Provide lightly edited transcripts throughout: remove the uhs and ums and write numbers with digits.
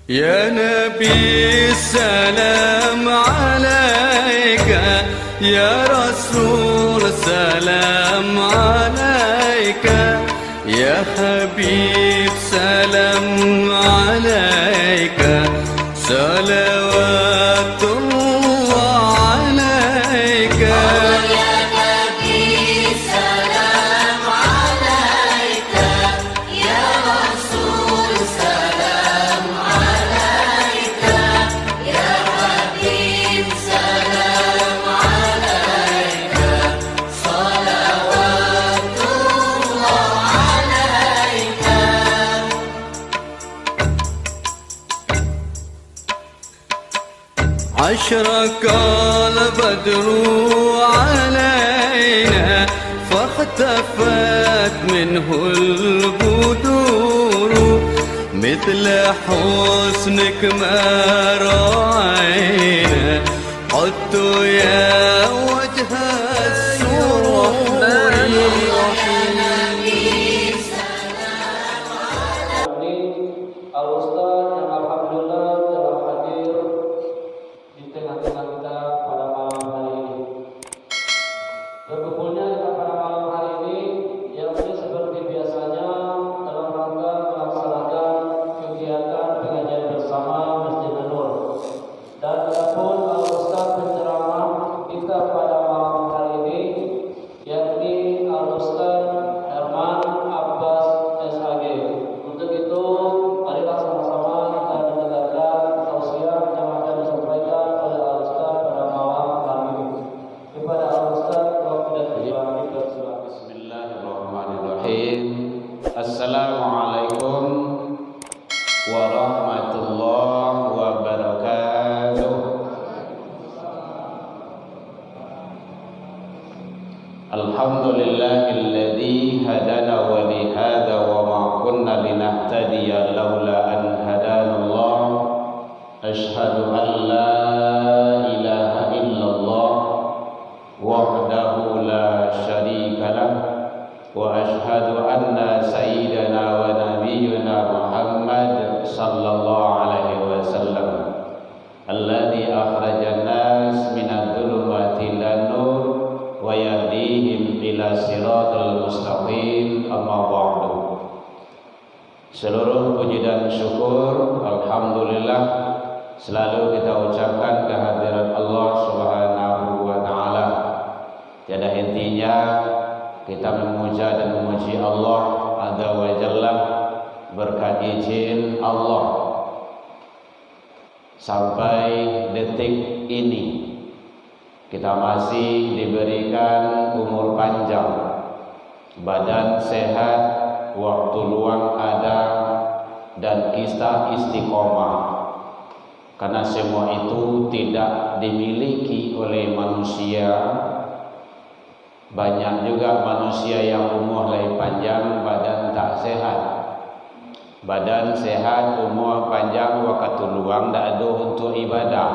يا نبي السلام عليك، يا رسول سلام عليك، يا حبيب سلام عليك، صلوات الله عليك. أشرق البدر علينا فاختفت منه البدور، مثل حسنك ما رأينا قط يا وجه السرور. Berkumpulnya kita pada malam hari ini yakni seperti biasanya dalam rangka melaksanakan kegiatan pengajian bersama Masjid An-Nur. Dan adapun Al-Ustaz penceramah kita pada malam hari ini yakni Al-Ustaz Herman Abbas SHG. Untuk itu marilah sama-sama kita mendengarkan tausiah yang akan disampaikan oleh Al-Ustaz pada malam hari ini. Kepada Al-Ustaz Bismillahirrahmanirrahim. Assalamualaikum warahmatullahi wabarakatuh. Alhamdulillahilladzi hadana wa li hadza wa ma kunna linahtadiya laula an hadanallah. Asyhadu an la ilaha illallah wahdahu la syarika lah, wa asyhadu anna sayyidana wa nabiyyana Muhammad sallallahu alaihi wasallam alladzi akhrajan nas minadh dhulumati ilan nur wa yahdihim ila siratal mustaqim. Amma ba'du. Seluruh puji dan syukur alhamdulillah selalu kita ucapkan kehadirat Allah Subhanahu wa taala. Tiada hentinya kita memuja dan memuji Allah Azza wa Jalla. Berkat izin Allah sampai detik ini kita masih diberikan umur panjang, badan sehat, waktu luang ada, dan kita istiqomah. Karena semua itu tidak dimiliki oleh manusia. Banyak juga manusia yang umur lebih panjang, badan tak sehat. Badan sehat, umur panjang, waktu luang tak ada untuk ibadah.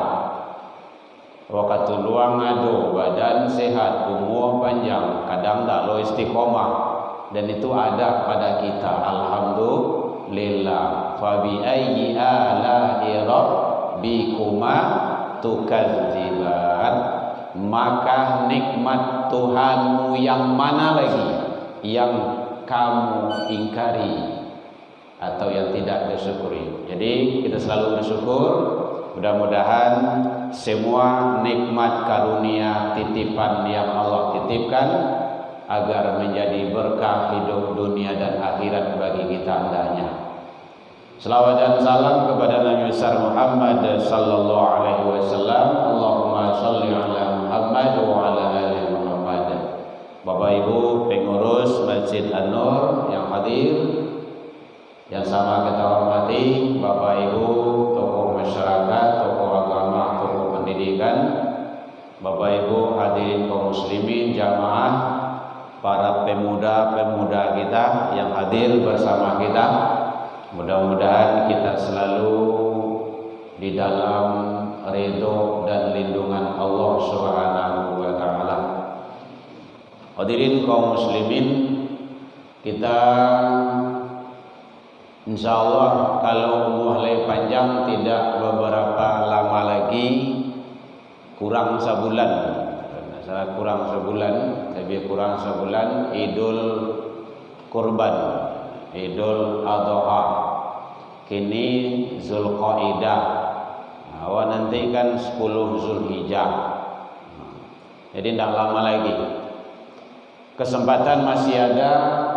Waktu luang ada, badan sehat, umur panjang, kadang tak lo istiqomah. Dan itu ada pada kita. Alhamdulillah. Fabi ayyi ala'i rabbikuma tukadziban. Maka nikmat Tuhanmu yang mana lagi yang kamu ingkari atau yang tidak disyukuri. Jadi kita selalu bersyukur. Mudah-mudahan semua nikmat karunia titipan yang Allah titipkan agar menjadi berkah hidup dunia dan akhirat bagi kita hendaknya. Selawat dan salam kepada Nabi besar Muhammad sallallahu alaihi wasallam. Allahumma shalli ala Muhammad wa ala ali Muhammad. Bapak Ibu pengurus Masjid An-Nur yang hadir, yang sama kita hormati, Bapak Ibu tokoh masyarakat, tokoh agama, tokoh pendidikan, Bapak Ibu hadirin kaum muslimin, jamaah, para pemuda-pemuda kita yang hadir bersama kita. Mudah-mudahan kita selalu di dalam ridho dan lindungan Allah Subhanahu wa taala. Hadirin kaum muslimin, kita Insyaallah kalau umur panjang tidak beberapa lama lagi, kurang sebulan, salah kurang sebulan, lebih kurang sebulan Idul Kurban, Idul Adha. Kini Zulqaidah. Awak nanti kan 10 Zulhijjah. Jadi tidak lama lagi. Kesempatan masih ada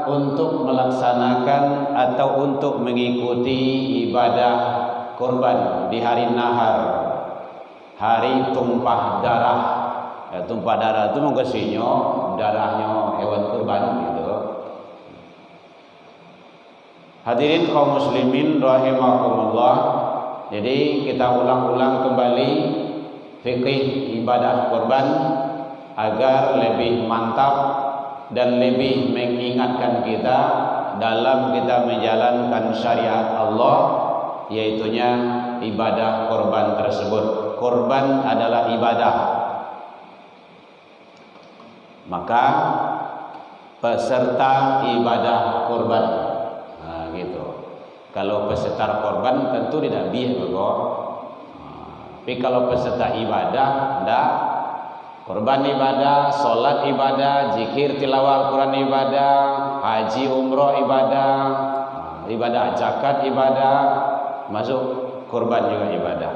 untuk melaksanakan atau untuk mengikuti ibadah kurban di hari nahar, hari tumpah darah. Tumpah darah itu mengasinya darahnya hewan kurban gitu. Hadirin kaum muslimin rahimakumullah. Jadi kita ulang-ulang kembali fikih ibadah kurban agar lebih mantap dan lebih mengingatkan kita dalam kita menjalankan syariat Allah, yaitunya ibadah kurban tersebut. Kurban adalah ibadah, maka peserta ibadah kurban, nah gitu. Kalau peserta kurban tentu tidak biar tapi kalau peserta ibadah tidak. Kurban ibadah, solat ibadah, zikir tilawah Al-Quran ibadah, haji umroh ibadah, ibadah zakat ibadah, masuk kurban juga ibadah.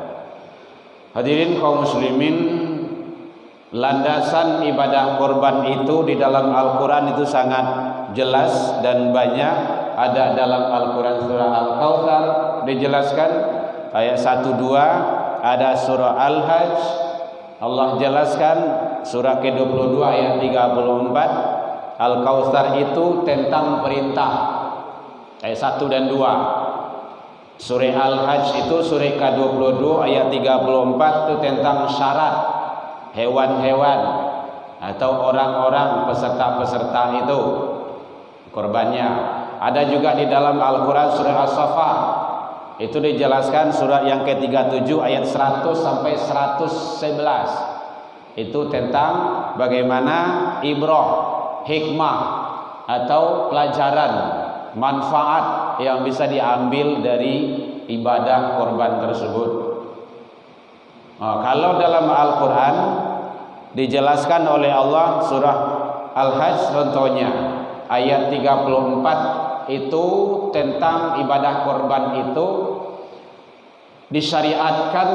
Hadirin kaum muslimin, landasan ibadah kurban itu di dalam Al-Quran itu sangat jelas dan banyak. Ada dalam Al-Quran surah Al-Kautsar dijelaskan ayat 1-2, ada surah Al-Hajj Allah jelaskan surah ke-22 ayat 34. Al-Kautsar itu tentang perintah ayat 1 dan 2. Surah Al-Hajj itu surah ke-22 ayat 34 itu tentang syarat hewan-hewan atau orang-orang peserta-peserta itu korbannya. Ada juga di dalam Al-Quran surah As-Saffat itu dijelaskan surat yang ke-37 ayat 100 sampai 111. Itu tentang bagaimana ibrah, hikmah atau pelajaran, manfaat yang bisa diambil dari ibadah korban tersebut. Kalau dalam Al-Quran dijelaskan oleh Allah surah Al-Hajj contohnya ayat 34 itu tentang ibadah korban itu disyariatkan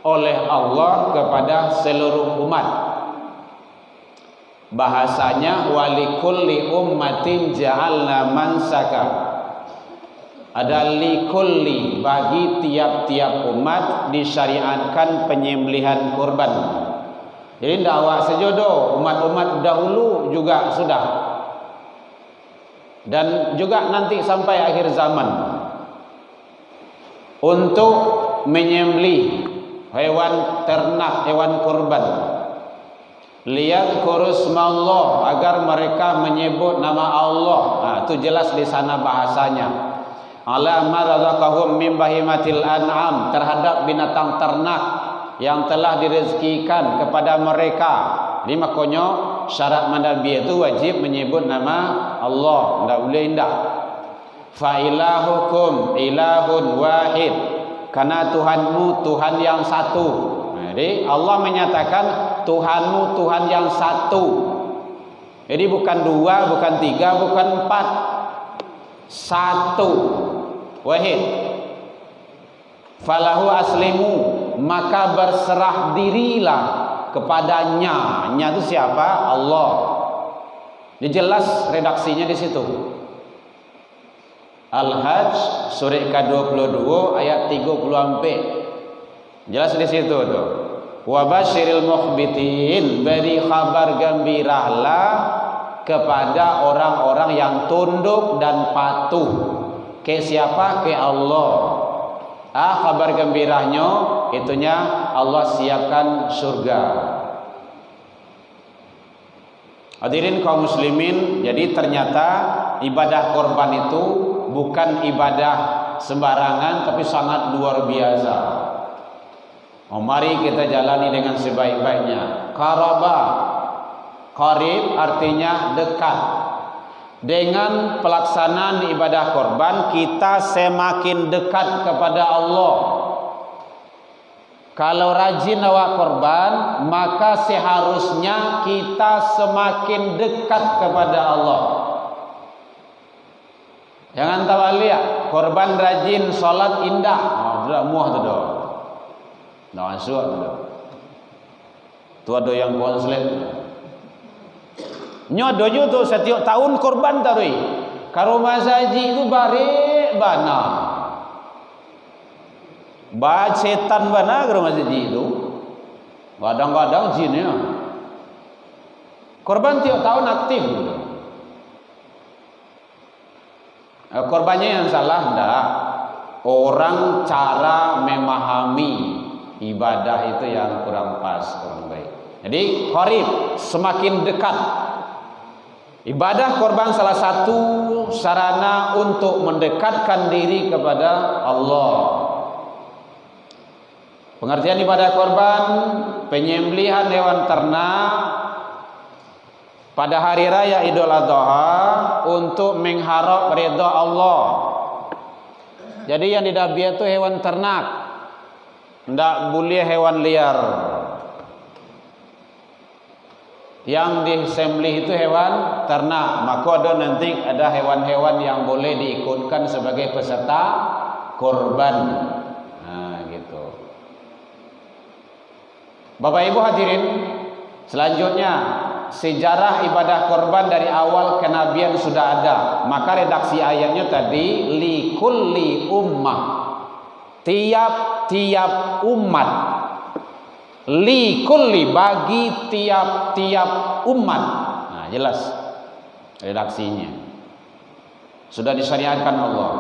oleh Allah kepada seluruh umat. Bahasanya walikulli ummatin ja'alna mansaka. Ada likulli, bagi tiap-tiap umat disyariatkan penyembelihan kurban. Jadi tidak awak sejodoh, umat-umat dahulu juga sudah. Dan juga nanti sampai akhir zaman untuk menyembelih hewan ternak, hewan kurban, lihat kurusmallah, agar mereka menyebut nama Allah. Nah, itu jelas di sana bahasanya. Ala ma razaqahum min bahimatil an'am, terhadap binatang ternak yang telah direzekikan kepada mereka. Jadi makanya syarat manabi itu wajib menyebut nama Allah, tidak boleh indah. Fa ilahukum ilahun wahid, karena Tuhanmu Tuhan yang satu. Jadi Allah menyatakan Tuhanmu Tuhan yang satu. Jadi bukan dua, bukan tiga, bukan empat, satu, wahid. Falahu aslimu, maka berserah dirilah kepadanya. Nya itu siapa? Allah. Dijelas redaksinya di situ. Al-Hajj surah ke-22 ayat 30. Jelas di situ tuh. Wa basyiril mukhbitin, beri kabar gembiralah kepada orang-orang yang tunduk dan patuh. Ke siapa? Ke Allah. Kabar gembiranya itunya Allah siapkan surga. Hadirin kaum muslimin, jadi ternyata ibadah korban itu bukan ibadah sembarangan, tapi sangat luar biasa. Mari kita jalani dengan sebaik-baiknya. Qaraba, qarib artinya dekat. Dengan pelaksanaan ibadah korban kita semakin dekat kepada Allah. Kalau rajin awak korban, maka seharusnya kita semakin dekat kepada Allah. Jangan tawalia, korban rajin, solat indah. Oh, tidak muah tu dah. Nak masuk tu dah. Tu ada yang konslet. Nyodo tu setiap tahun korban tarui. Karo masaji itu bare bana. Ba setan bana karo masaji itu. Kadang-kadang jinnya. Korban tiap tahun aktif. Korbannya yang salah enggak. Orang cara memahami ibadah itu yang kurang pas, kurang baik. Jadi qarib, semakin dekat. Ibadah korban salah satu sarana untuk mendekatkan diri kepada Allah. Pengertian ibadah korban, penyembelihan hewan ternak pada hari raya Idul Adha untuk mengharap ridha Allah. Jadi yang didabiah itu hewan ternak, tidak boleh hewan liar. Yang disembelih itu hewan ternak, maka ada nanti ada hewan-hewan yang boleh diikutkan sebagai peserta korban. Nah, gitu. Bapak Ibu hadirin, selanjutnya sejarah ibadah korban dari awal kenabian sudah ada. Maka redaksi ayatnya tadi likulli ummah, tiap-tiap umat. Likulli, bagi tiap-tiap umat. Nah, jelas redaksinya sudah disyariatkan Allah.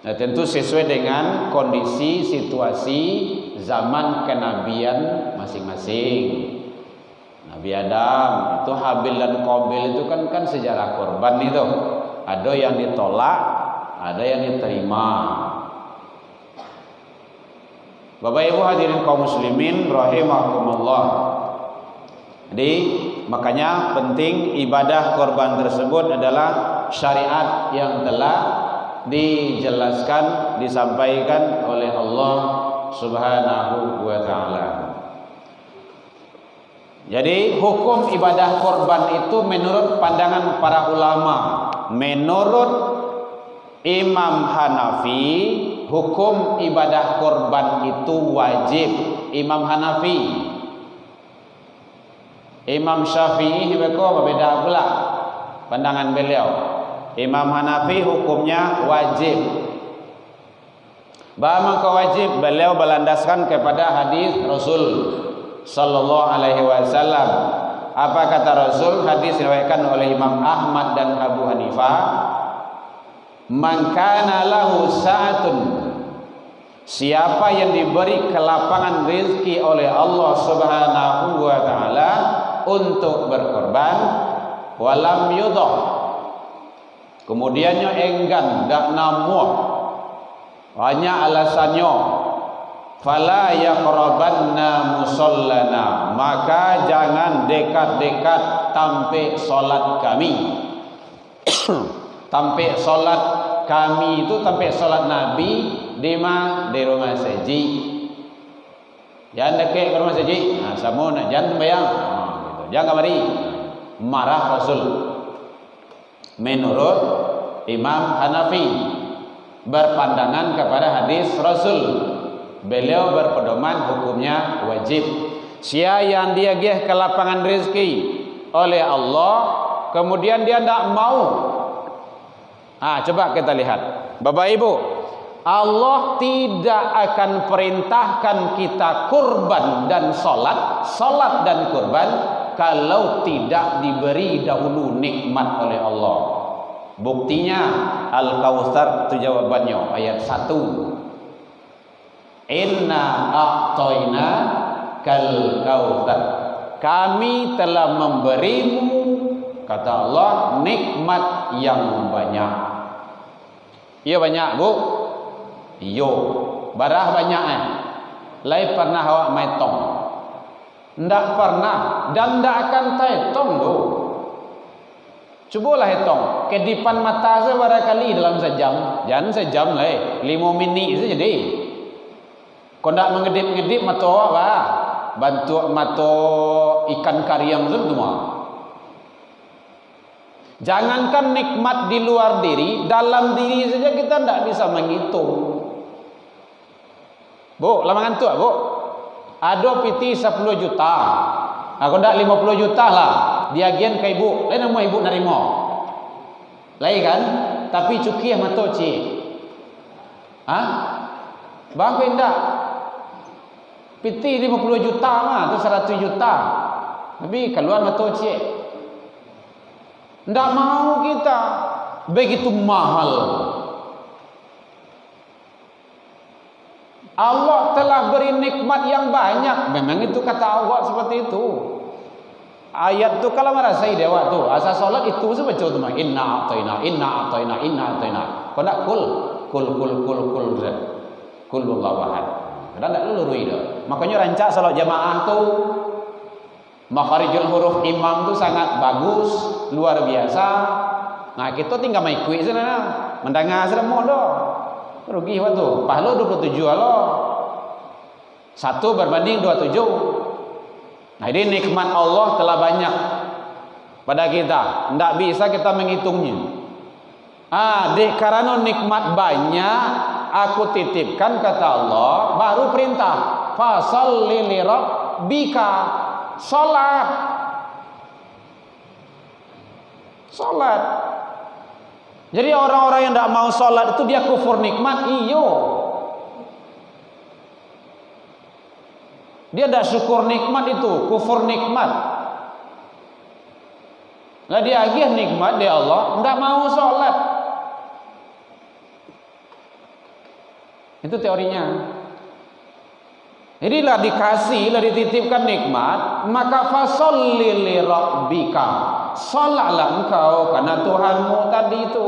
Nah, tentu sesuai dengan kondisi situasi zaman kenabian masing-masing. Nabi Adam itu Habil dan Qabil itu kan sejarah korban itu. Ada yang ditolak, ada yang diterima. Bapak Ibu hadirin kaum muslimin rahimakumullah. Jadi makanya penting ibadah korban tersebut adalah syariat yang telah dijelaskan, disampaikan oleh Allah Subhanahu wa taala. Jadi hukum ibadah korban itu menurut pandangan para ulama, menurut Imam Hanafi, hukum ibadah korban itu wajib. Imam Hanafi. Imam Syafi'i berbeda pula pandangan beliau. Imam Hanafi hukumnya wajib. Bahwa wajib beliau berlandaskan kepada hadis Rasul sallallahu alaihi wasallam. Apa kata Rasul? Hadis diriwayatkan oleh Imam Ahmad dan Abu Hanifah. Man kana lahu sa'atun, siapa yang diberi kelapangan rezeki oleh Allah Subhanahu wa taala untuk berkorban, walam yudah, kemudiannya enggan, dak namuh, hanya alasannya, fala yaqrabanna musallana, maka jangan dekat-dekat tampi solat kami. Tampi solat kami itu tampi solat Nabi di rumah saji. Jangan dekat ke rumah saji. Nah, sama nak jangan sembahyang. Gitu. Jangan mari. Marah Rasul. Menurut Imam Hanafi berpandangan kepada hadis Rasul. Beliau berpedoman hukumnya wajib. Siapa yang dia gih ke lapangan rezeki oleh Allah, kemudian dia tidak mau. Coba kita lihat, Bapak Ibu, Allah tidak akan perintahkan kita kurban dan salat dan kurban kalau tidak diberi dahulu nikmat oleh Allah. Buktinya Al-Kautsar itu jawabannya ayat 1. Inna a'tayna kal kautsar. Kami telah memberimu, kata Allah, nikmat yang banyak. Iya banyak, Bu. Iyo, barah banyak Lai pernah awak maitong? Ndak pernah dan ndak akan taitong, Bu. Cobalah hitung. Kedipan mata saya berapa kali dalam sejam? Jangan sejam lah. 5 minit saja jadi. Kau nak mengedip-ngedip mata apa? Bantu mata ikan kariang semua. Jangankan nikmat di luar diri, dalam diri saja kita tidak bisa menghitung. Bu, lama ngantuk bu. Ada piti 10 juta. Aku ndak 50 juta lah. Diagian ke ibu. Lain nama ibu nerima. Lain kan? Tapi cukiah mata cik. Hah? Bang pindah. Piti 50 juta mah atau 100 juta. Tapi keluar mata cik. Ndak mau kita. Begitu mahal. Allah telah beri nikmat yang banyak. Memang itu kata Allah seperti itu. Ayat tu kalau merasai dewa tu, asal solat itu sebaca tu mah inna ataina inna ataina inna ataina. Kau nak kul kulullahu ahad. Kada nak lurui dah. Makanya rancak solat jamaah tu makharijul huruf imam tu sangat bagus, luar biasa. Nah, kita tinggal mai kuih sana. Mendengar seremok dah. Rugi waktu. Pahala 27 Allah. 1 berbanding 27. Nah, ini nikmat Allah telah banyak pada kita. Tidak bisa kita menghitungnya. Karena nikmat banyak, aku titipkan kata Allah, baru perintah. Fasholli li rabbika. Salat. Salat. Jadi orang-orang yang tidak mau sholat itu dia kufur nikmat. Iyo. Dia tidak syukur nikmat itu, kufur nikmat. Lah dia agih nikmat dia Allah, tidak mau sholat. Itu teorinya. Jadi lah dikasih, lah dititipkan nikmat, maka fasholli li rabbika. Salatlah engkau karena Tuhanmu tadi itu.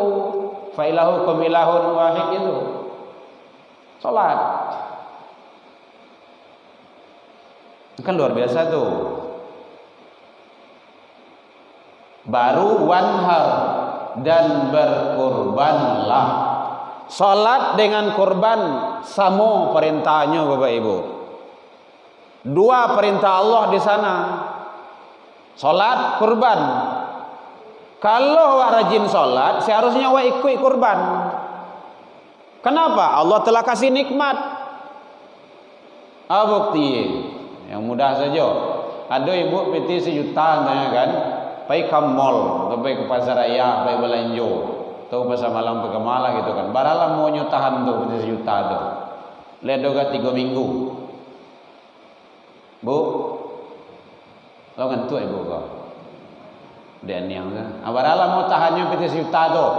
Fa ilahukum ilahun wahid itu. Salat. Kan luar biasa tuh. Baru wanhar dan berkurbanlah. Salat dengan kurban sama perintahnya Bapak Ibu. 2 perintah Allah di sana. Salat, kurban. Kalau awak rajin salat, seharusnya awak ikut kurban. Kenapa? Allah telah kasih nikmat. Bukti yang mudah saja. Ada ibu PT 1 juta kan, pergi ke mall, atau pergi ke pasar raya, pergi belanja, atau pasar malam pergi malam gitu kan. Baralah mau nyutahan tuh PT 1 juta tuh. Lihat doga 3 minggu. Bu, lo ngantuk ibu kau. Dan yang kan. Baralah mau tahannya PT 1 juta tuh.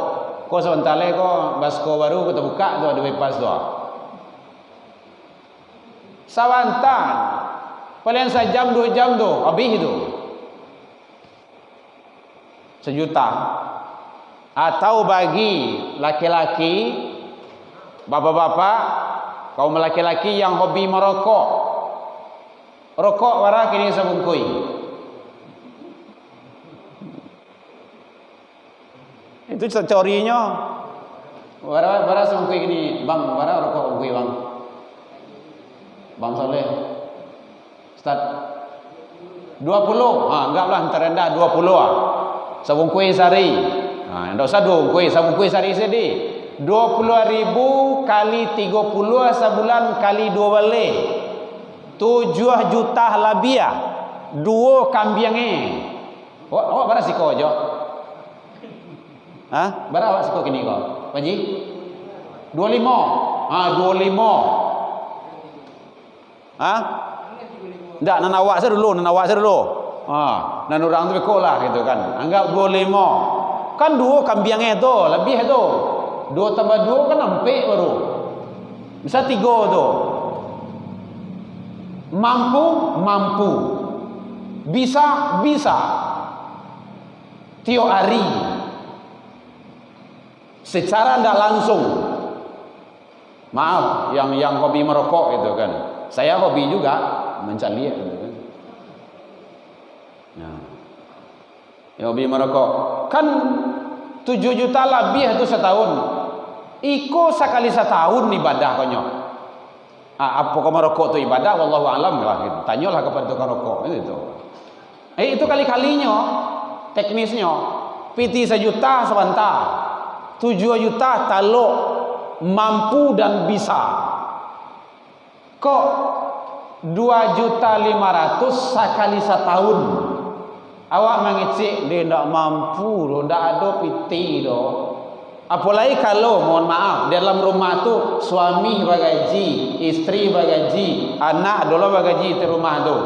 Kau sebentar lagi kau basko baru kita buka tuh ada bebas tuh. Sawantan. Paling 1 jam 2 jam tuh habis itu 1 juta. Atau bagi laki-laki, bapak-bapak, kaum laki-laki yang hobi merokok, rokok warah kini sabungkui. Itu teorinya. Warah sabungkui kini, bang, warah rokok bungkui bang. Bang Soleh. Ustaz 20. Anggaplah terendah 20 sabung kuih sehari. Enggak usah 2 kuih, sabung kuih sehari sedih. 20.000 kali 30 sebulan kali 2 balik. 7 juta labiah. 2 kambingnya. Awak berapa siko aja? Berapa awak siko kini kau? Pak Ji? 25. 25. Enggak, nanawak saya dulu. Nan orang tu bekok lah gitu kan. Anggap 25. Kan 2 kambingnya tu, lebih tu. 2 tambah 2 kan 4 baru. Bisa 3 tu. Mampu. Bisa. Tiap hari. Secara tidak langsung. Maaf, yang hobi merokok gitu kan. Saya hobi juga mencari gitu kan. Yang hobi merokok. kan 7 juta lebih itu setahun. Iko sekali setahun ibadah konyo. Apa kau merokok tu ibadah? Wallahu alam lah. Tanyalah kepada tukang rokok itu. Itu kali-kalinya teknisnya. PT 1 juta sebentar. 7 juta taluk mampu dan bisa. Kok 2.500.000 sekali setahun. Awak mengecek dia tidak mampu, tidak ada PT do. Apalagi kalau mohon maaf dalam rumah tu suami bagaji, istri bagaji, anak dulu bagaji di rumah tu.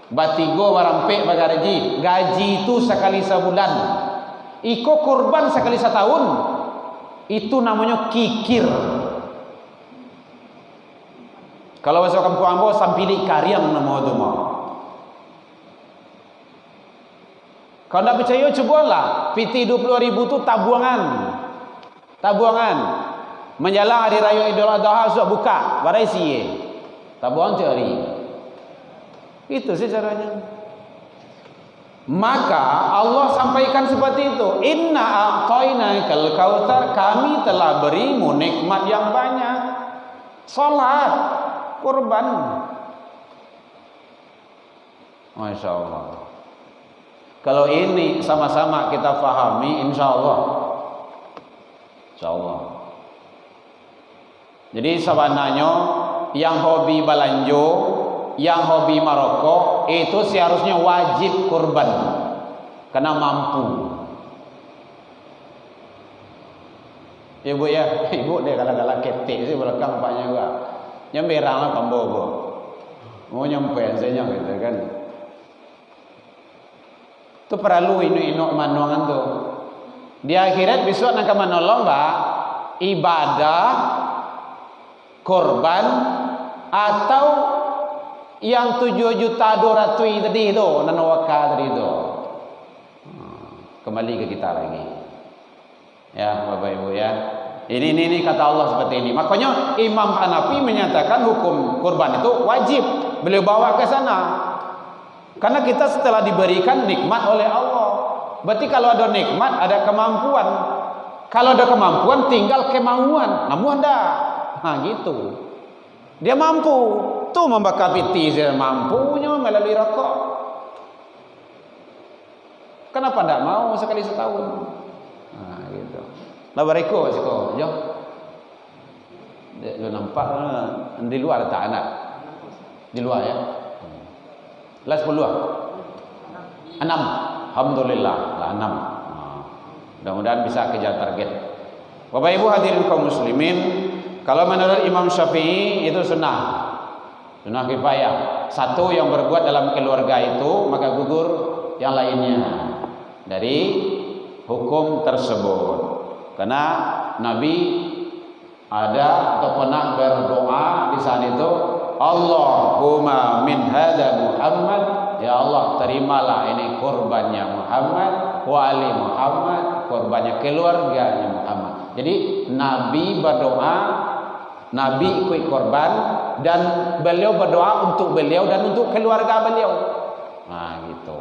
Batigo barampek bagaji, gaji itu sekali sebulan. Iko kurban sekali setahun. Itu namanya kikir. Kalau masuk kampung ambo sampili karyang nama tu mah. Kalau tak percaya cubalah. PT 20.000 tu tabungan. Tabungan. Menjelang hari raya Idul Adha sudah buka, barai siye. Tabungan cari. Itu sih caranya. Maka Allah sampaikan seperti itu. Inna a'tainakal kautsar, kami telah berimu nikmat yang banyak. Salat, kurban. Masya Allah. Kalau ini sama-sama kita fahami, insya Allah. Insya Allah. Jadi sebenarnya yang hobi balanjo, yang hobi merokok, itu seharusnya wajib kurban. Karena mampu. Ibu ya, ibu dia galak-galak ketik sih belakang paknya gua. Nyamberang lah kambobo. Mau nyampe saya gitu kan. Tu perlu inu-inu manuangan tu. Di akhirat besok nak menolong ba ibadah korban atau yang 7.200.000 tadi tu nanawaka tadi tu. Kembali ke kita lagi. Ya, Bapak Ibu ya. Ini kata Allah seperti ini. Makanya Imam Hanafi menyatakan hukum kurban itu wajib. Beliau bawa ke sana. Karena kita setelah diberikan nikmat oleh Allah. Berarti kalau ada nikmat, ada kemampuan. Kalau ada kemampuan, tinggal kemauan. Namun ada. Nah gitu. Dia mampu. Tuh membakar piti, dia mampunya melalui rokok. Kenapa tidak mau sekali setahun? Nah gitu. Lah beriko siko, jo. Dia nampak di luar tak anak. Di luar ya. Las 10. 6. Alhamdulillah lah 6. Mudah-mudahan bisa kejar target. Bapak Ibu hadirin kaum muslimin, kalau menurut Imam Syafi'i itu sunnah. Sunnah kifayah. Satu yang berbuat dalam keluarga itu maka gugur yang lainnya dari hukum tersebut. Karena Nabi ada atau pernah berdoa di saat itu, Allahumma min hadza Muhammad, ya Allah terimalah ini kurbannya Muhammad wa ali Muhammad, kurbannya keluarganya Muhammad. Jadi Nabi berdoa, Nabi ikut korban, dan beliau berdoa untuk beliau dan untuk keluarga beliau. Nah gitu.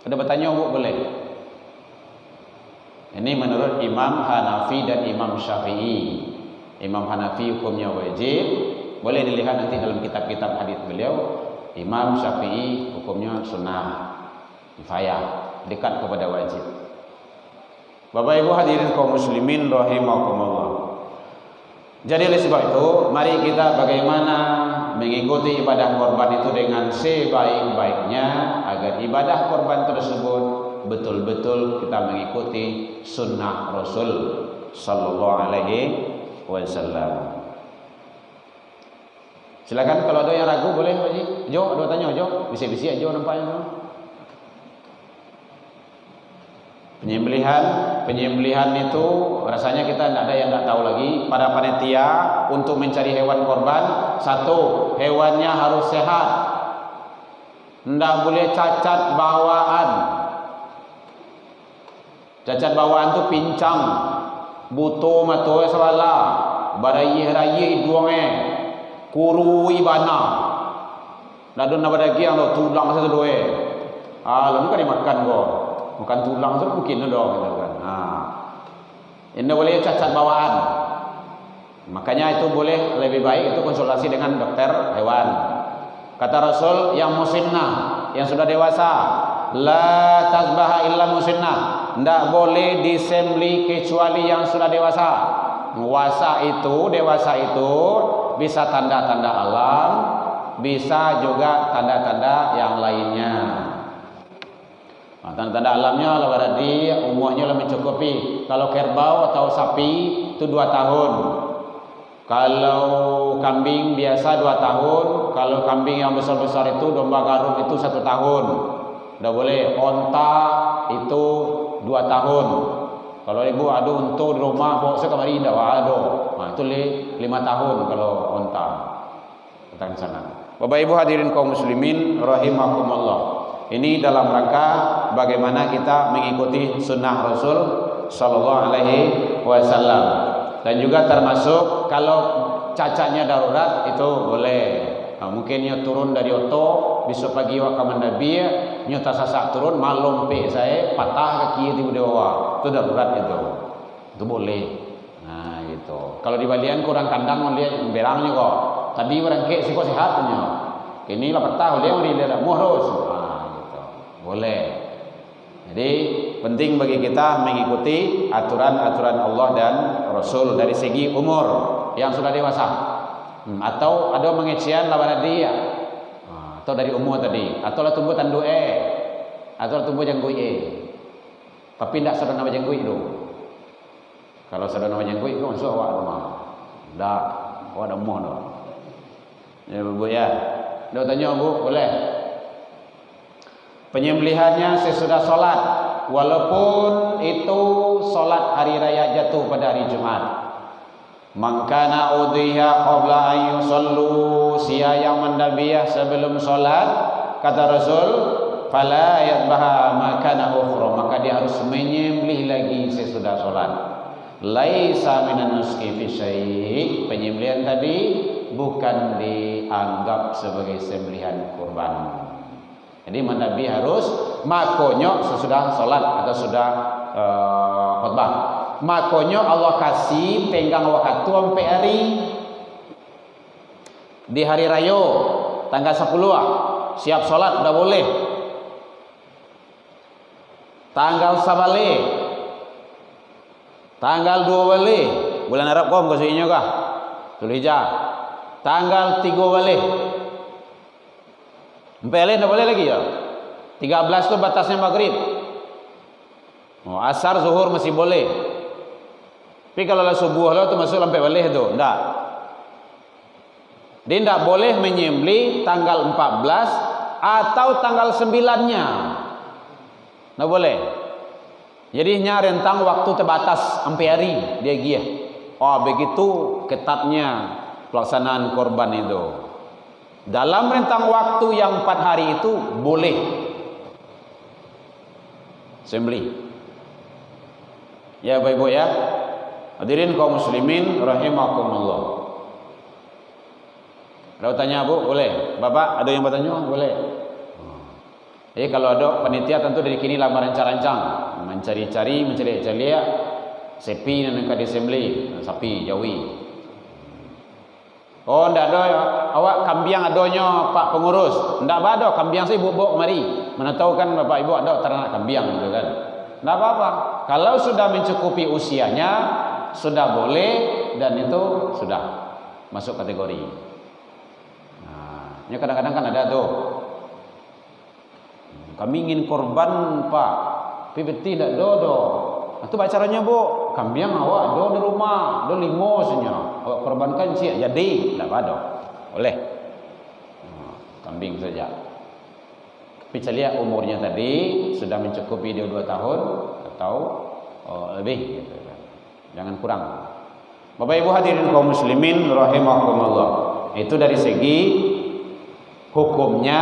Ada bertanya Bu boleh? Ini menurut Imam Hanafi dan Imam Syafi'i. Imam Hanafi hukumnya wajib, boleh dilihat nanti dalam kitab-kitab hadis beliau. Imam Syafi'i hukumnya sunnah kifayah, dekat kepada wajib. Bapak Ibu hadirin kaum muslimin rahimakumullah. Jadi oleh sebab itu, mari kita bagaimana mengikuti ibadah korban itu dengan sebaik-baiknya agar ibadah korban tersebut betul-betul kita mengikuti sunnah Rasul sallallahu alaihi wasallam. Silakan kalau ada yang ragu boleh Pak Haji. Jo, ada tanya Jo, bisik-bisik aja nampaknya. Penyembelihan itu rasanya kita tidak ada yang tidak tahu lagi. Pada panitia untuk mencari hewan korban, satu, hewannya harus sehat, tidak boleh cacat bawaan. Cacat bawaan itu pincang, buto matoe sawala, barayi duange, kuru ibana. Ladun nabadagi yang tulang satu doe. lalu kan dimakan kok. Makan tulang tu mungkin dong gitu kan. Ini boleh cacat bawaan. Makanya itu boleh lebih baik itu konsultasi dengan dokter hewan. Kata Rasul, yang musinnah, yang sudah dewasa, la tasbaha illa musinnah. Tidak boleh disembelih kecuali yang sudah dewasa. Dewasa itu bisa tanda-tanda alam, bisa juga tanda-tanda yang lainnya. Tanda-tanda alamnya lah berarti umurnya lah mencukupi. Kalau kerbau atau sapi itu 2 tahun. Kalau kambing biasa 2 tahun. Kalau kambing yang besar-besar itu domba garut itu 1 tahun. Udah boleh. Onta itu 2 tahun. Kalau ibu ada unta di rumah, bawa saya kemari tidak ada. Itu 5 tahun kalau onta. Datang ke sana. Bapak Ibu hadirin kaum muslimin rahimakumullah. Ini dalam rangka bagaimana kita mengikuti sunnah Rasul Sallallahu Alaihi Wasallam. Dan juga termasuk kalau cacatnya darurat itu boleh. Mungkin dia turun dari oto, besok pagi wakaman Nabi, dia tersasak turun, malam pe saya patah kaki di bawah. Itu darurat itu boleh. Nah gitu. Kalau di balian kurang kandang melihat berangnya kok. Tadi orang kek sih kok sehatnya. Ini lah patah dia melihat mohros. Boleh. Jadi penting bagi kita mengikuti aturan-aturan Allah dan Rasul dari segi umur yang sudah dewasa. Atau ada mengecian lawan dia. Atau dari umur tadi, atau lah tumbuh tandu atau lah tumbuh janggui Tapi tidak sadar nama janggui itu. Kalau sadar nama janggui itu masuk awak rumah. Dak, awak dah moh dah. Ya Bu ya. Dah tanya Bu, boleh? Penyembelihannya sesudah solat, walaupun itu solat hari raya jatuh pada hari Jumat. Mangkana udhiya qabla an yusallu, sia yang mendabiyah sebelum solat, kata Rasul, fala yadbaha makana ukhra, maka dia harus menyembelih lagi sesudah solat. Laisa minan nuski fi syai', penyembelihan tadi bukan dianggap sebagai sembelihan kurban. Jadi Nabi harus makonyo sesudah solat atau sudah khutbah. Makonyo Allah kasih tenggang waktu sampai hari di hari raya tanggal 10 siap solat udah boleh. Tanggal sabale, tanggal 2 balik bulan Arab kau kasihnya kah? Zulhijjah. Tanggal 3 balik. Boleh tak boleh lagi ya? 13 tu batasnya maghrib. Asar zuhur masih boleh. Tapi kalau lah subuh lah tu masuk sampai boleh tu. Enggak. Dia tidak boleh menyembelih tanggal 14 atau tanggal 9-nya. Tidak boleh. Jadinya rentang waktu terbatas sampai hari dia gia. Begitu ketatnya pelaksanaan korban itu. Dalam rentang waktu yang 4 hari itu boleh sembelih. Ya Bapak Ibu ya. Hadirin kaum muslimin rahimakumullah. Ada tanya Bu? Boleh. Bapak ada yang bertanya? Boleh. Jadi kalau ada panitia tentu dari kini lah merancang-rancang, mencari-cari sepi dan angkat disembelih, sapi jawi. Oh, ndak ada awak kambiang adonyo Pak pengurus. Ndak ada kambiang saya bubuk mari. Mana tahu kan Bapak Ibu ada ternak kambiang gitu kan. Ndak apa-apa. Kalau sudah mencukupi usianya sudah boleh dan itu sudah masuk kategori. Nah, ini kadang-kadang kan ada tuh. Kami ingin korban Pak, tapi betul tidak dodo. Itu caranya Bu, kambing awak do di rumah, do limo saja. Awak korbankan sih, jadi tidak ada. Boleh. Kambing saja. Tapi lihat umurnya tadi sudah mencukupi dia 2 tahun atau lebih gitu kan. Jangan kurang. Bapak Ibu hadirin kaum muslimin rahimakumullah. Itu dari segi hukumnya,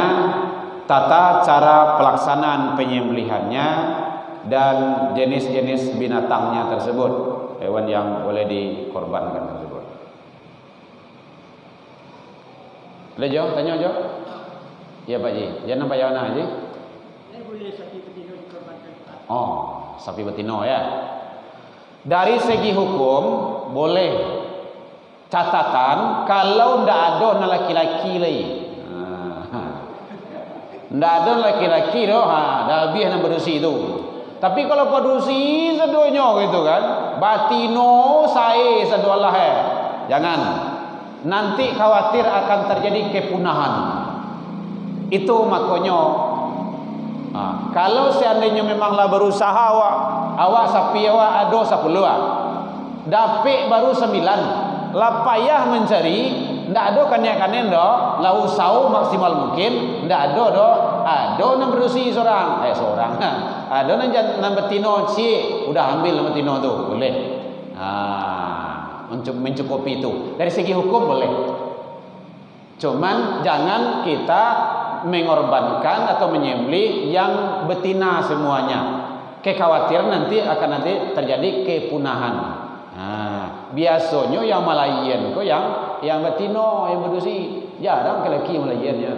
tata cara pelaksanaan penyembelihannya dan jenis-jenis binatangnya tersebut, hewan yang boleh dikorbankan tersebut. Boleh Jo? Tanya Jo? Ya Pak Ji. Jangan nampak Yana Ji? Oh, sapi betina ya. Dari segi hukum boleh, catatan kalau ndak ada laki-laki lagi. Ndak ada laki-laki doh, dah habis nak berusi itu. Tapi kalau berusi sedonya gitu kan, batino sae sedolah jangan. Nanti khawatir akan terjadi kepunahan. Itu makanya kalau seandainya memanglah berusaha awak sapi awak ada 10 dapik baru 9 lah payah mencari, ndak ada kan-kanen dah lah usau maksimal mungkin, ndak ada nak berusi seorang ada nak betino cik udah ambil nak betino tu boleh mencukupi itu dari segi hukum boleh. Cuman jangan kita mengorbankan atau menyembelih yang betina semuanya. Kekhawatiran nanti akan terjadi kepunahan. Biasanya yang Malayan kok yang betina yang berusi jarang laki-laki Malayannya.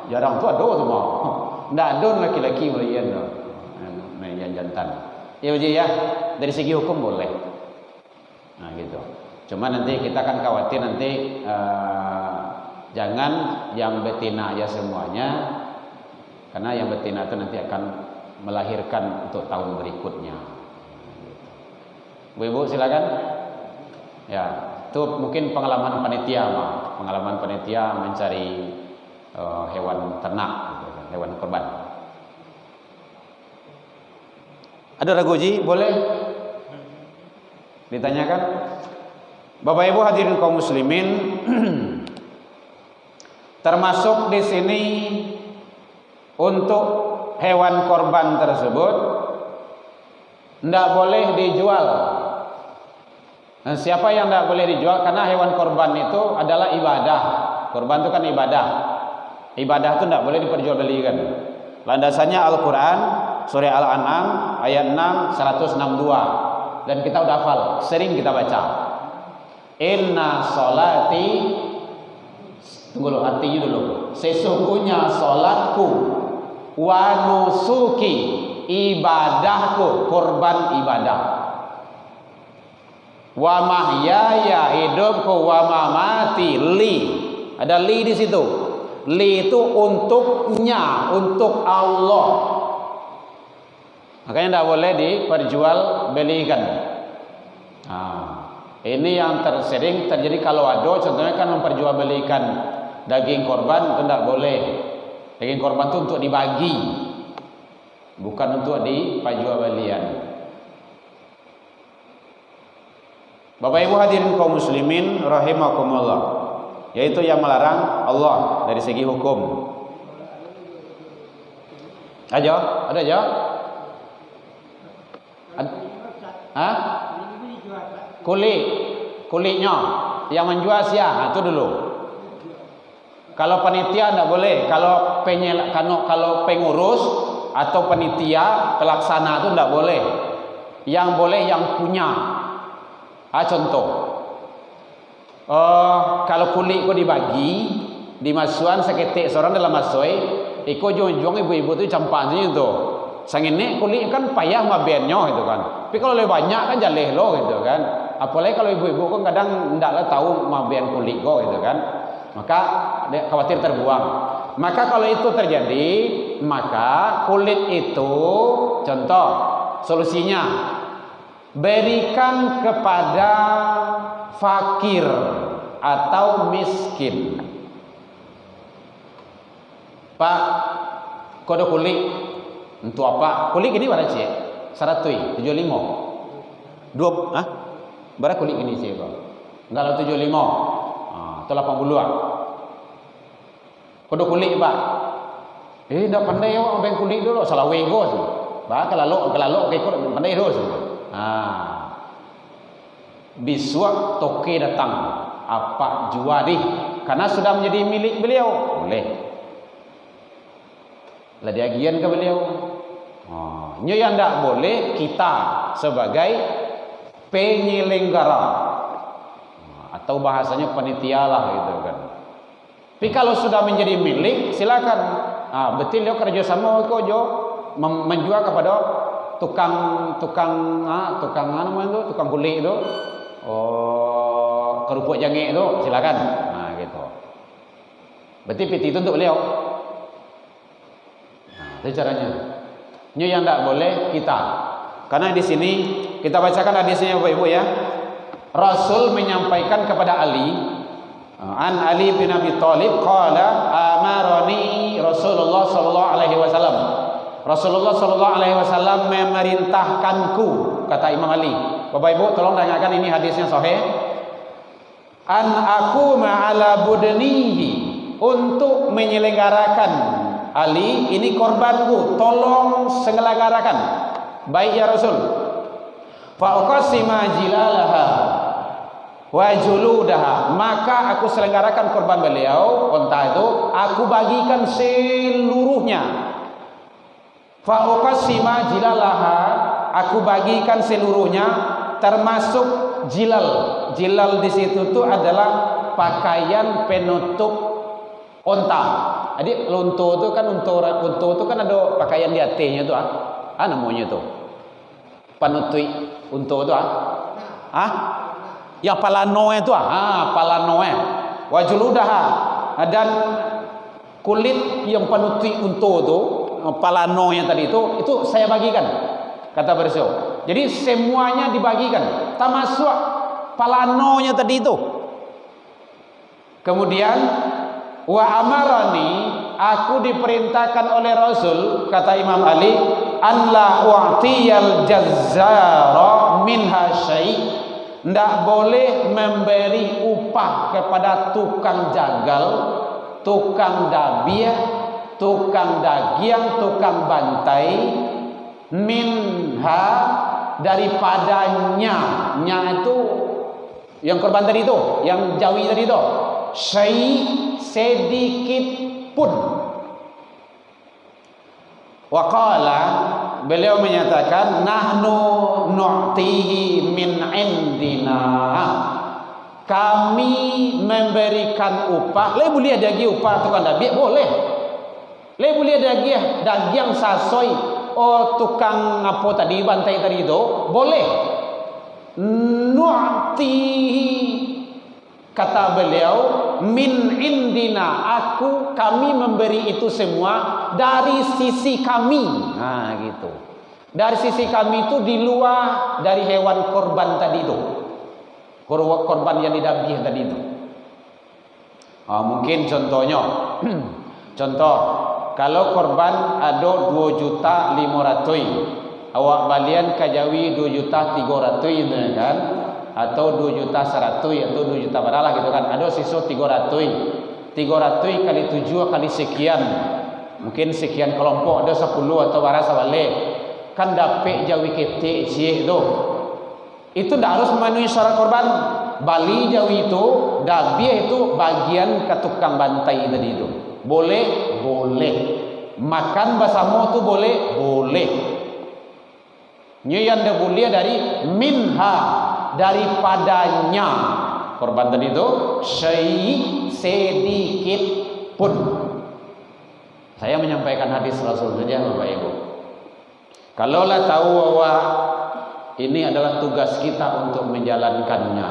Jarang tu ada tu mah. Ndak ada laki-laki Malayan tu. Yang jantan. Ya uji ya, dari segi hukum boleh. Gitu. Cuma nanti kita akan khawatir nanti jangan yang betina aja semuanya, karena yang betina itu nanti akan melahirkan untuk tahun berikutnya. Bu-ibu silakan. Ya, itu mungkin pengalaman panitia mencari hewan ternak, hewan kurban. Ada ragu ji? Boleh ditanyakan? Bapak Ibu hadirin kaum muslimin, termasuk di sini untuk hewan korban tersebut tidak boleh dijual. Dan siapa yang tidak boleh dijual? Karena hewan korban itu adalah ibadah. Korban itu kan ibadah. Ibadah itu tidak boleh diperjualbelikan. Landasannya Al-Quran, surah Al-An'am ayat 6 162. Dan kita udah hafal, sering kita baca. Inna sholati, tunggu dulu, artinya dulu. Sesungguhnya solatku, wa nusuki, ibadahku, korban ibadah. Wa mahyaya, hidupku, wa mamati, li. Ada li di situ. Li itu untuknya, untuk Allah. Makanya tidak boleh diperjualbelikan. Ini yang sering terjadi kalau ada, contohnya kan memperjualbelikan daging korban, itu tidak boleh. Daging korban itu untuk dibagi, bukan untuk diperjualbelikan. Bapak Ibu hadirin kaum muslimin rahimakumullah, yaitu yang melarang Allah dari segi hukum. Ada aja. Kulitnya yang menjual siapa? Itu dulu. Kalau panitia tidak boleh. Kalau pengurus atau panitia pelaksana itu tidak boleh. Yang boleh yang punya. Contoh, kalau kulit kau dibagi, dimasukan seketik seorang dalam masoi, iko juang ibu-ibu itu campaknya itu. Sang ini kulit kan payah mabennya gitu kan. Tapi kalau lebih banyak kan jaleh lo gitu kan. Apalagi kalau ibu-ibu kan kadang ndaklah tahu maben kulit kok gitu kan. Maka khawatir terbuang. Maka kalau itu terjadi, maka kulit itu, contoh solusinya, berikan kepada fakir atau miskin. Pak, kode kulit untuk apa? Kulit ini berapa sih? 175. Berapa kulit ini sih kok? Enggak lah 75. Itu 80-an. Kode kulit Pak. Dah pandai awak ambil kulit dulu, salah wego sih. Bah kelalok kayak kau pandai dulu sih. Besok toke datang, apa jual deh? Karena sudah menjadi milik beliau, boleh. Lah diagian ke beliau. Nya yang tidak boleh kita sebagai penyelenggara atau bahasanya panitia lah gitu kan. Tapi kalau sudah menjadi milik, silakan. Betul dia kerjasama kau jo. menjual kepada tukang kulit itu, kerupuk jangik itu, silakan. Nah, gitu. Berarti piti itu untuk beliau. Nah, itu caranya. Ini yang tidak boleh kita. Karena di sini kita bacakan hadisnya Bapak Ibu ya. Rasul menyampaikan kepada Ali, an Ali bin Abi Thalib qala amarani Rasulullah sallallahu alaihi wasallam. Rasulullah sallallahu alaihi wasallam memerintahkanku, kata Imam Ali. Bapak Ibu tolong dengarkan, ini hadisnya sahih. An aku ma'ala budnihi, untuk menyelenggarakan Ali, ini korbanku, tolong selenggarakan. Baik ya Rasul. Fa uqassima jilalaha wa juludaha, maka aku selenggarakan korban beliau, unta itu aku bagikan seluruhnya. Fa uqassima jilalaha, aku bagikan seluruhnya, termasuk jilal. Jilal di situ tuh adalah pakaian penutup unta. Jadi unta itu kan ada pakaian di atasnya tuh namanya tuh penutup unta itu yang palanoe itu palanoe wajuludaha, dan kulit yang penutup unta itu palanoe tadi itu saya bagikan, kata beliau. Jadi semuanya dibagikan, termasuk palanonya tadi itu. Kemudian wa amarani, aku diperintahkan oleh Rasul, kata Imam Ali, an la u'tiyal jazzara minha syai', ndak boleh memberi upah kepada tukang jagal, tukang dabiah, tukang dagiang, tukang bantai, minha, daripadanya, nya itu yang korban tadi itu, yang jawi tadi itu, syai' sedikit pun. Waqala, beliau menyatakan, nahnu nu'tihi min indina, kami memberikan upah. Le boleh dagi upah tukang dabiah, boleh. Le boleh dagi dagiang sasoi, tukang apa tadi, bantai tadi itu, boleh. Nu'tihi, kata beliau, min indina, kami memberi itu semua dari sisi kami. Nah gitu, dari sisi kami itu di luar dari hewan korban tadi itu, korban yang didabiah tadi itu. Mungkin contohnya contoh, kalau korban ada 2.500.000, awak balian kajawi 2.300.000 kan, atau 2.100.000 atau 2 juta baralah gitu kan, ada sisa 300 kali 7 kali sekian, mungkin sekian kelompok, ada 10 atau barasa balik kan, dapat jawi ketik sih itu tidak harus memenuhi syarat korban. Bali jawi itu, dabiah itu bagian ke tukang bantai tadi itu, boleh makan bersama itu, boleh. Yang dah boleh dari minha, daripadanya korban tadi itu, syai' sedikit pun. Saya menyampaikan hadis Rasul saja Bapak Ibu. Kalaulah tahu bahwa ini adalah tugas kita untuk menjalankannya,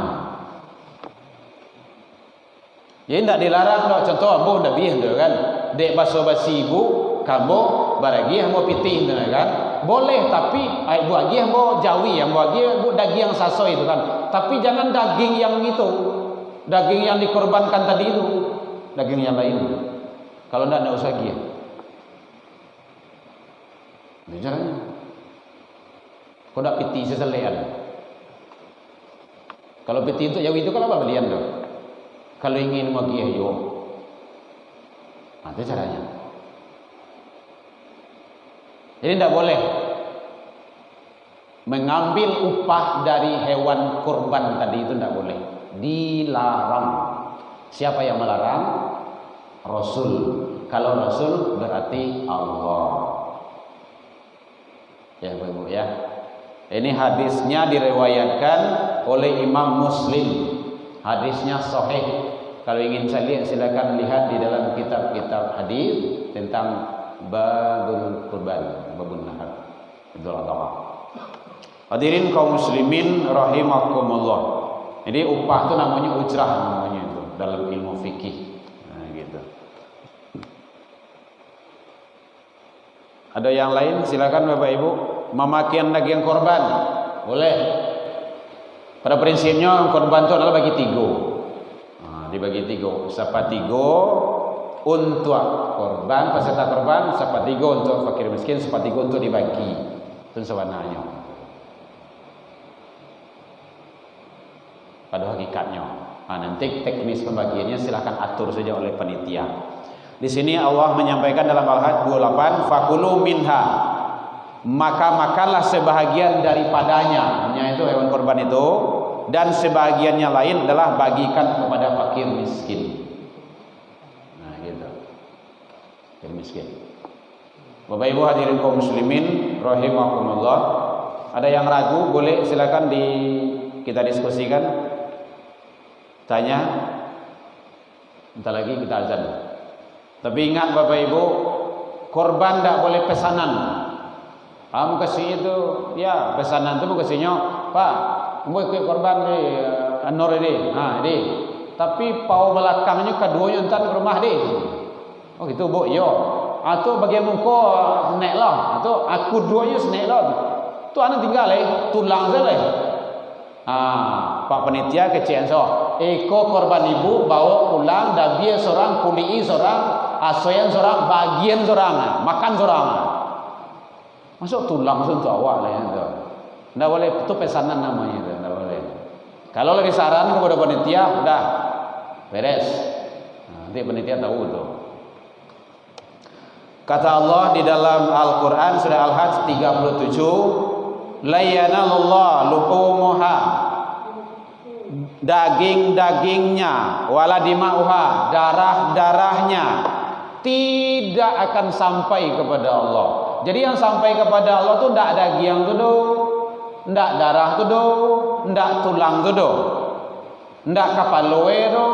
jadi tidak dilarang loh. Contoh ambo ndak biah kan, dek baso basi ibu kamu baragi ambo pitih kan, boleh. Tapi ibu agi ambo jawi, ambo agi bu daging yang saso itu kan, tapi jangan daging yang itu, daging yang dikorbankan tadi itu, daging yang lain. Kalau tidak usah gia. Ini caranya. Kau nak piti seselean. Kalau piti untuk jawi itu kalau apa belian tu? Kalau ingin mau gia yo, itu caranya. Jadi tidak boleh mengambil upah dari hewan kurban tadi, itu tidak boleh, dilarang. Siapa yang melarang? Rasul. Kalau Rasul berarti Allah. Ya Ibu ya. Ini hadisnya diriwayatkan oleh Imam Muslim. Hadisnya sahih. Kalau ingin lihat, silakan lihat di dalam kitab-kitab hadis tentang babul kurban, babun nahar, Idul Adha. Hadirin kaum muslimin rahimakumullah. Jadi upah itu namanya ujrah namanya itu dalam ilmu fikih. Nah, gitu. Ada yang lain? Silakan Bapak Ibu. Memakan daging korban boleh. Pada prinsipnya korban itu adalah bagi tiga. Nah, dibagi tiga. Sepatiga untuk korban, peserta korban, sepatiga untuk fakir miskin, sepatiga untuk dibagi. Itu sebenarnya. Pada hakikatnya. Nah, nanti teknis pembagiannya silakan atur saja oleh panitia. Di sini Allah menyampaikan dalam Al-Hajj 28, fakulu minha, maka makanlah sebahagian daripadanya, itu hewan korban itu, dan sebahagiannya lain adalah bagikan kepada fakir miskin. Nah, gitu. Fakir miskin. Bapak Ibu hadirin kaum muslimin rahimakumullah. Ada yang ragu boleh silakan kita diskusikan. Tanya. Bentar lagi kita azan. Tapi ingat Bapak Ibu, korban tidak boleh pesanan. Kamu kasih itu, ya pesanan itu kasihnya, Pak, kamu ikut korban di Anor ini, nah ini. Tapi pau belakangnya keduanya entar ke rumah deh. Oh gitu Bu, yo. Atau bagian muka snack lah, atau aku duanya snack lah. Tu anak tinggal tulang saja. Pak panitia kecian so. Eko korban ibu bawa pulang, dabia seorang, kulii seorang, asoyan seorang, bagian seorang, makan seorang. Masuk tulang untuk awak lah ya. Tidak boleh, itu pesanan namanya itu, tidak boleh. Kalau lagi saran kepada panitia, udah beres. Nanti panitia tahu itu. Kata Allah di dalam Al-Quran surah Al-Hajj 37, la yanalullah luhumuha, daging-dagingnya, wala dima'uha, darah-darahnya tidak akan sampai kepada Allah. Jadi yang sampai kepada Allah tu ndak daging tu do, ndak darah tu do, ndak tulang tu do, ndak kapaloe do.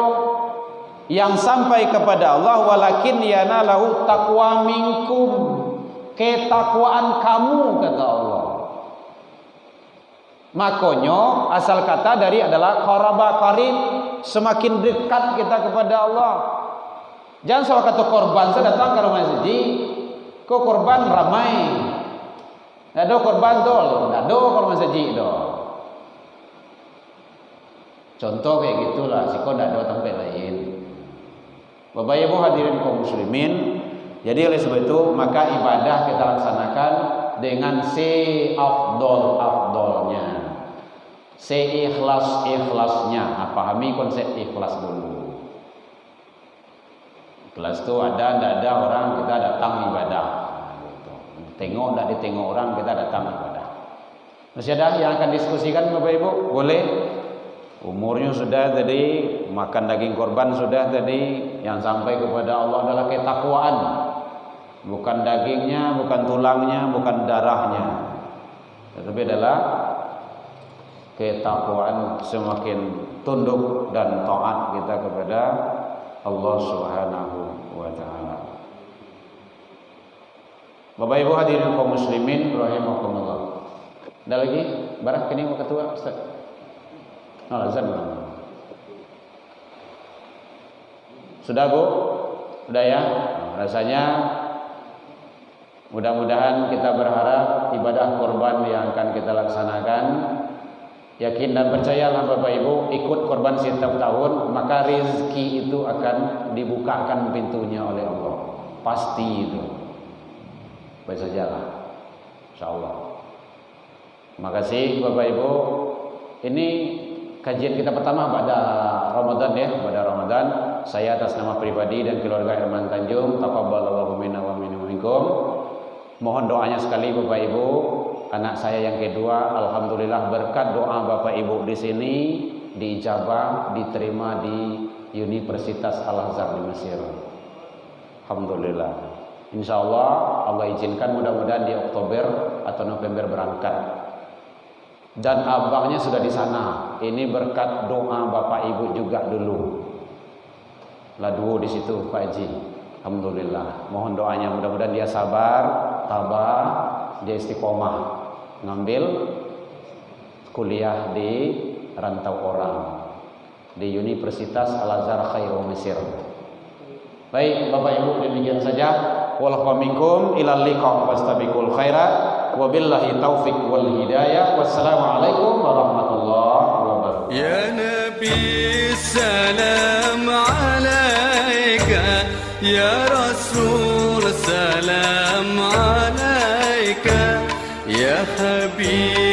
Yang sampai kepada Allah walakin yanalahu taqwa minkum, ketakwaan kamu kata Allah. Makanya asal kata dari adalah qaraba qarib, semakin dekat kita kepada Allah. Jangan soal kata korban saya datang ke rumah masjid, kok korban ramai. Ada korban dol, ada korban masjid dol. Contoh kayak gitulah, siko ndak ada tempat lain. Bapak Ibu hadirin kaum muslimin, jadi oleh sebab itu maka ibadah kita laksanakan dengan se-afdol-afdolnya, se-ikhlas-ikhlasnya. Pahami konsep ikhlas dulu. Ikhlas itu ada, tidak ada orang kita datang ibadah. Tengok, tidak ditengok orang kita datang ibadah. Masih ada yang akan diskusikan Bapak Ibu? Boleh. Umurnya sudah tadi, makan daging korban sudah tadi, yang sampai kepada Allah adalah ketakwaan. Bukan dagingnya, bukan tulangnya, bukan darahnya, tetapi adalah ketakwaan, semakin tunduk dan taat kita kepada Allah Subhanahu wa taala. Bapak Ibu hadirin kaum muslimin rahimakumullah. Ada lagi? Barak kini mau ketua Ustaz. Azan. Sudah Bu? Sudah ya? Rasanya mudah-mudahan kita berharap ibadah korban yang akan kita laksanakan, yakin dan percayalah Bapak Ibu, ikut korban setiap tahun, maka rezeki itu akan dibukakan pintunya oleh Allah. Pasti itu. Baik sajalah. Insyaallah. Terima kasih Bapak Ibu. Ini kajian kita pertama pada Ramadan ya, pada Ramadan. Saya atas nama pribadi dan keluarga Herman Tanjung, taqabbalallahu minna wa minkum. Mohon doanya sekali Bapak Ibu. Anak saya yang kedua, alhamdulillah berkat doa Bapak Ibu di sini diijabah, diterima di Universitas Al-Azhar di Mesir. Alhamdulillah. Insyaallah Allah izinkan mudah-mudahan di Oktober atau November berangkat. Dan abangnya sudah di sana. Ini berkat doa Bapak Ibu juga dulu. Lah dua di situ Pak Haji. Alhamdulillah. Mohon doanya, mudah-mudahan dia sabar, tabah, dia istiqomah ngambil kuliah di rantau orang di Universitas Al-Azhar Khairul Mesir. Baik, Bapak Ibu, demikian saja. Wallahu minkum ilal liqa wastabiqul khairat wabillahi taufiq wal hidayah. Wassalamualaikum warahmatullahi wabarakatuh. يا نبي السلام عليك يا رسول السلام عليك يا حبيب